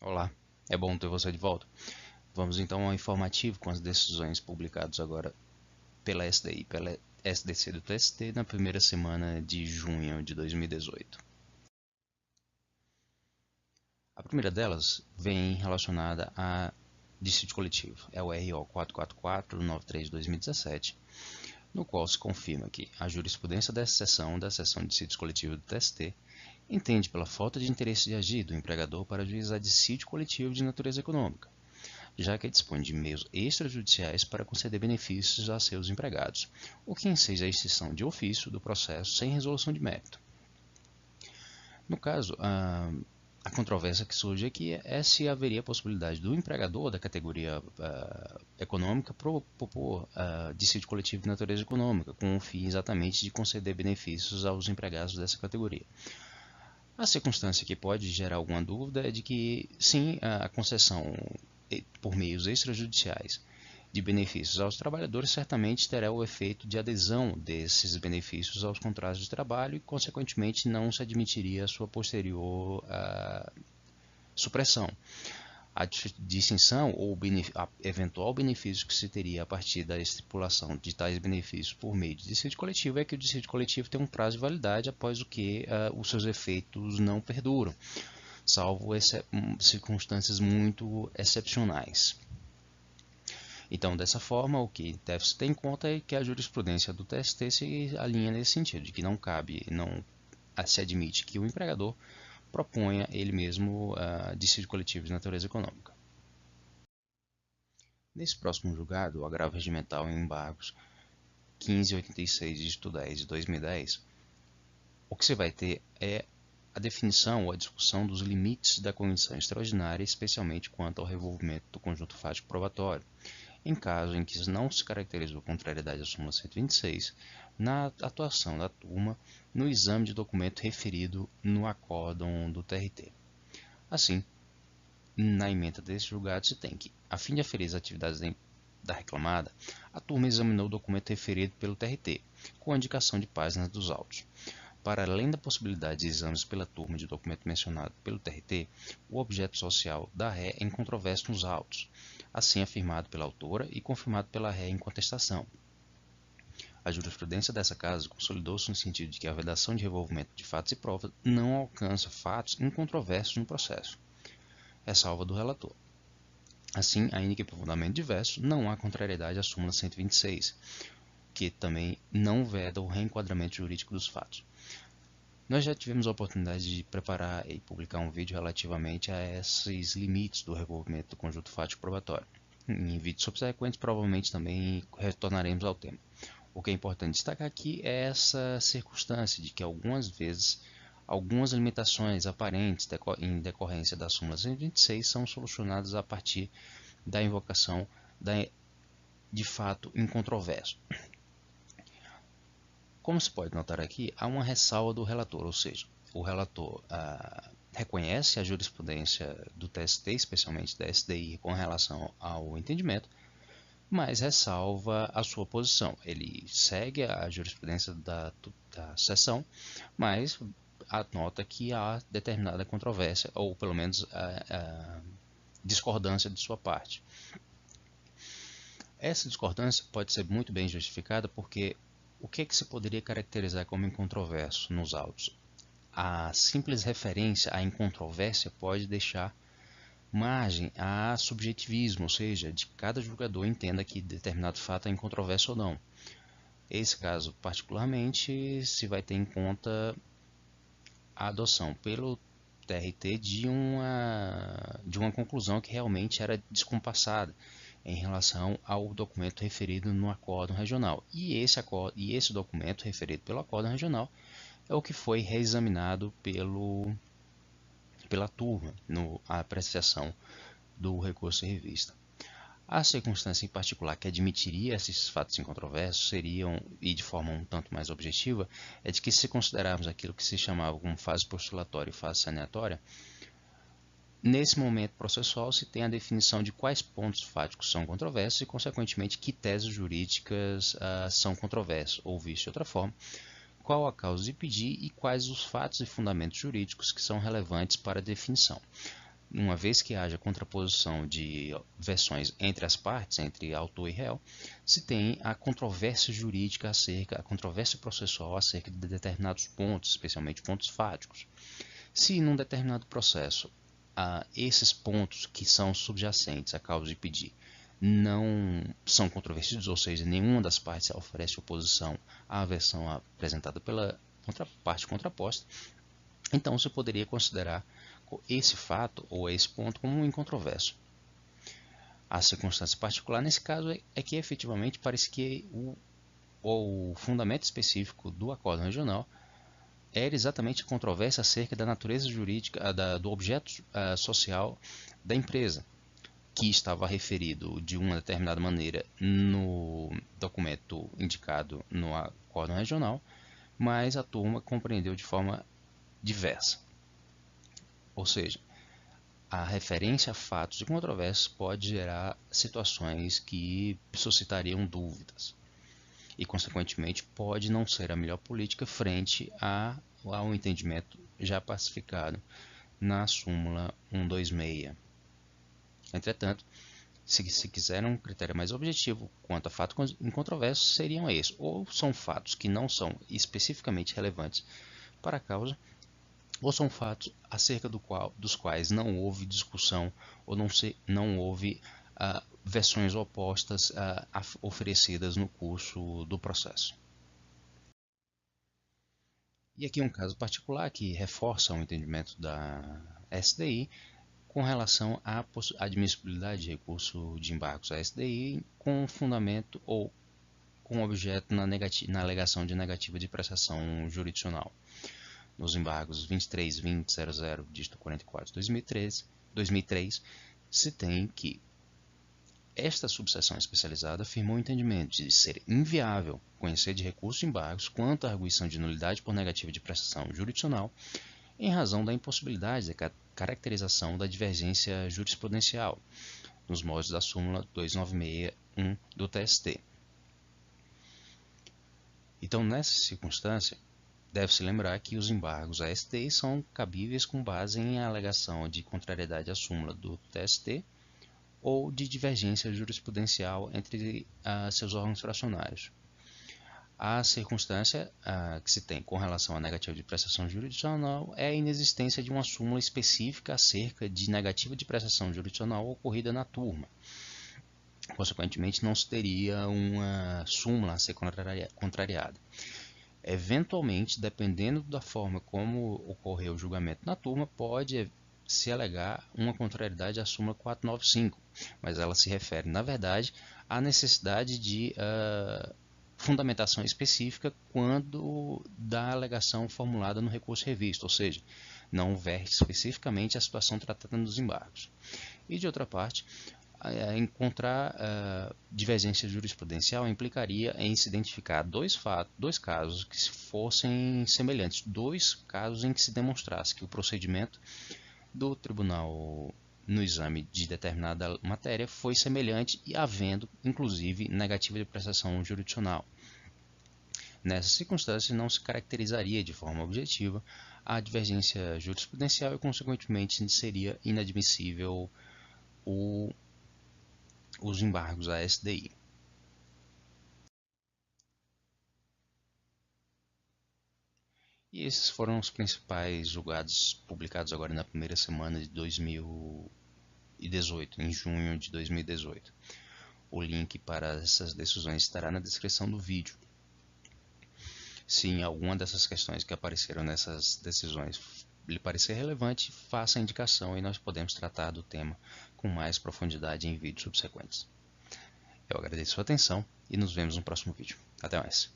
Olá, é bom ter você de volta. Vamos então ao informativo com as decisões publicadas agora pela SDI, pela SDC do TST na primeira semana de junho de 2018. A primeira delas vem relacionada a dissídio coletivo, é o RO 444-93/2017, no qual se confirma que a jurisprudência da seção de dissídio coletivo do TST entende pela falta de interesse de agir do empregador para ajuizar dissídio coletivo de natureza econômica, já que dispõe de meios extrajudiciais para conceder benefícios a seus empregados, o que enseja a extinção de ofício do processo sem resolução de mérito. No caso, a controvérsia que surge aqui é se haveria possibilidade do empregador da categoria econômica propor dissídio coletivo de natureza econômica, com o fim exatamente de conceder benefícios aos empregados dessa categoria. A circunstância que pode gerar alguma dúvida é de que, sim, a concessão por meios extrajudiciais de benefícios aos trabalhadores certamente terá o efeito de adesão desses benefícios aos contratos de trabalho e, consequentemente, não se admitiria a sua posterior supressão. A distinção ou eventual benefício que se teria a partir da estipulação de tais benefícios por meio de dissídio coletivo é que o dissídio coletivo tem um prazo de validade após o que os seus efeitos não perduram, salvo circunstâncias muito excepcionais. Então, dessa forma, o que deve-se ter em conta é que a jurisprudência do TST se alinha nesse sentido, de que não se admite que o empregador proponha ele mesmo dissídio coletivo de natureza econômica. Nesse próximo julgado, o agravo regimental em embargos 1586 dígito 10 de 2010, o que você vai ter é a definição ou a discussão dos limites da cognição extraordinária, especialmente quanto ao revolvimento do conjunto fático probatório, em caso em que não se caracterizou contrariedade à súmula 126, na atuação da turma no exame de documento referido no acórdão do TRT. Assim, na ementa desse julgado se tem que, a fim de aferir as atividades da reclamada, a turma examinou o documento referido pelo TRT, com a indicação de páginas dos autos. Para além da possibilidade de exames pela turma de documento mencionado pelo TRT, o objeto social da ré é incontroverso nos autos, assim afirmado pela autora e confirmado pela ré em contestação. A jurisprudência dessa casa consolidou-se no sentido de que a vedação de revolvimento de fatos e provas não alcança fatos incontroversos no processo, ressalva do relator. Assim, ainda que por fundamento diverso, não há contrariedade à súmula 126, que também não veda o reenquadramento jurídico dos fatos. Nós já tivemos a oportunidade de preparar e publicar um vídeo relativamente a esses limites do revolvimento do conjunto fático probatório. Em vídeos subsequentes, provavelmente também retornaremos ao tema. O que é importante destacar aqui é essa circunstância de que algumas vezes algumas limitações aparentes em decorrência da súmula 126 são solucionadas a partir da invocação de fato incontroverso. Como se pode notar aqui, há uma ressalva do relator, ou seja, o relator reconhece a jurisprudência do TST, especialmente da SDI, com relação ao entendimento, mas ressalva a sua posição. Ele segue a jurisprudência da seção, mas anota que há determinada controvérsia, ou pelo menos discordância de sua parte. Essa discordância pode ser muito bem justificada porque o que se poderia caracterizar como incontroverso nos autos? A simples referência à incontrovérsia pode deixar margem a subjetivismo, ou seja, de cada julgador entenda que determinado fato é incontroverso ou não. Esse caso, particularmente, se vai ter em conta a adoção pelo TRT de uma conclusão que realmente era descompassada em relação ao documento referido no acórdão regional. E esse documento referido pelo acórdão regional é o que foi reexaminado pela turma na apreciação do recurso em revista. A circunstância em particular que admitiria esses fatos incontroversos seriam, e de forma um tanto mais objetiva, é de que se considerarmos aquilo que se chamava como fase postulatória e fase saneatória, nesse momento processual se tem a definição de quais pontos fáticos são controversos e, consequentemente, que teses jurídicas são controversas, ou visto de outra forma, qual a causa de pedir e quais os fatos e fundamentos jurídicos que são relevantes para a definição. uma vez que haja contraposição de versões entre as partes, entre autor e réu, se tem a controvérsia jurídica a controvérsia processual acerca de determinados pontos, especialmente pontos fáticos. Se num determinado processo esses pontos que são subjacentes à causa de pedir não são controvertidos, ou seja, nenhuma das partes oferece oposição à versão apresentada pela parte contraposta, então você poderia considerar esse fato ou esse ponto como incontroverso. A circunstância particular nesse caso é que efetivamente parece que o fundamento específico do acórdão regional era exatamente a controvérsia acerca da natureza jurídica do objeto social da empresa, que estava referido de uma determinada maneira no documento indicado no acórdão regional, mas a turma compreendeu de forma diversa. Ou seja, a referência a fatos e controvérsias pode gerar situações que suscitariam dúvidas e, consequentemente, pode não ser a melhor política frente ao entendimento já pacificado na súmula 126. Entretanto, se quiser um critério mais objetivo quanto a fatos incontroversos, seriam esses: ou são fatos que não são especificamente relevantes para a causa, ou são fatos acerca dos quais não houve discussão ou não houve versões opostas oferecidas no curso do processo. E aqui um caso particular que reforça o entendimento da SDI com relação à admissibilidade de recurso de embargos à SDI com fundamento ou com objeto na alegação de negativa de prestação jurisdicional. Nos embargos 23.20.00, dígito 44, 2003, se tem que esta subseção especializada afirmou o entendimento de ser inviável conhecer de recurso de embargos quanto à arguição de nulidade por negativa de prestação jurisdicional em razão da impossibilidade de caracterização da divergência jurisprudencial, nos moldes da súmula 296.1 do TST. Então, nessa circunstância, deve-se lembrar que os embargos à STI são cabíveis com base em alegação de contrariedade à súmula do TST ou de divergência jurisprudencial entre seus órgãos fracionários. A circunstância que se tem com relação à negativa de prestação jurisdicional é a inexistência de uma súmula específica acerca de negativa de prestação jurisdicional ocorrida na turma. Consequentemente, não se teria uma súmula a ser contrariada. Eventualmente, dependendo da forma como ocorreu o julgamento na turma, pode se alegar uma contrariedade à súmula 495, mas ela se refere, na verdade, à necessidade de fundamentação específica quando da alegação formulada no recurso revisto, ou seja, não verte especificamente a situação tratada nos embargos. E, de outra parte, encontrar divergência jurisprudencial implicaria em se identificar dois casos que fossem semelhantes, dois casos em que se demonstrasse que o procedimento do tribunal no exame de determinada matéria foi semelhante e havendo, inclusive, negativa de prestação jurisdicional. Nessa circunstância, não se caracterizaria de forma objetiva a divergência jurisprudencial e, consequentemente, seria inadmissível os embargos à SDI. E esses foram os principais julgados publicados agora na primeira semana de 2018, em junho de 2018. O link para essas decisões estará na descrição do vídeo. Se em alguma dessas questões que apareceram nessas decisões lhe parecer relevante, faça a indicação e nós podemos tratar do tema com mais profundidade em vídeos subsequentes. Eu agradeço a sua atenção e nos vemos no próximo vídeo. Até mais.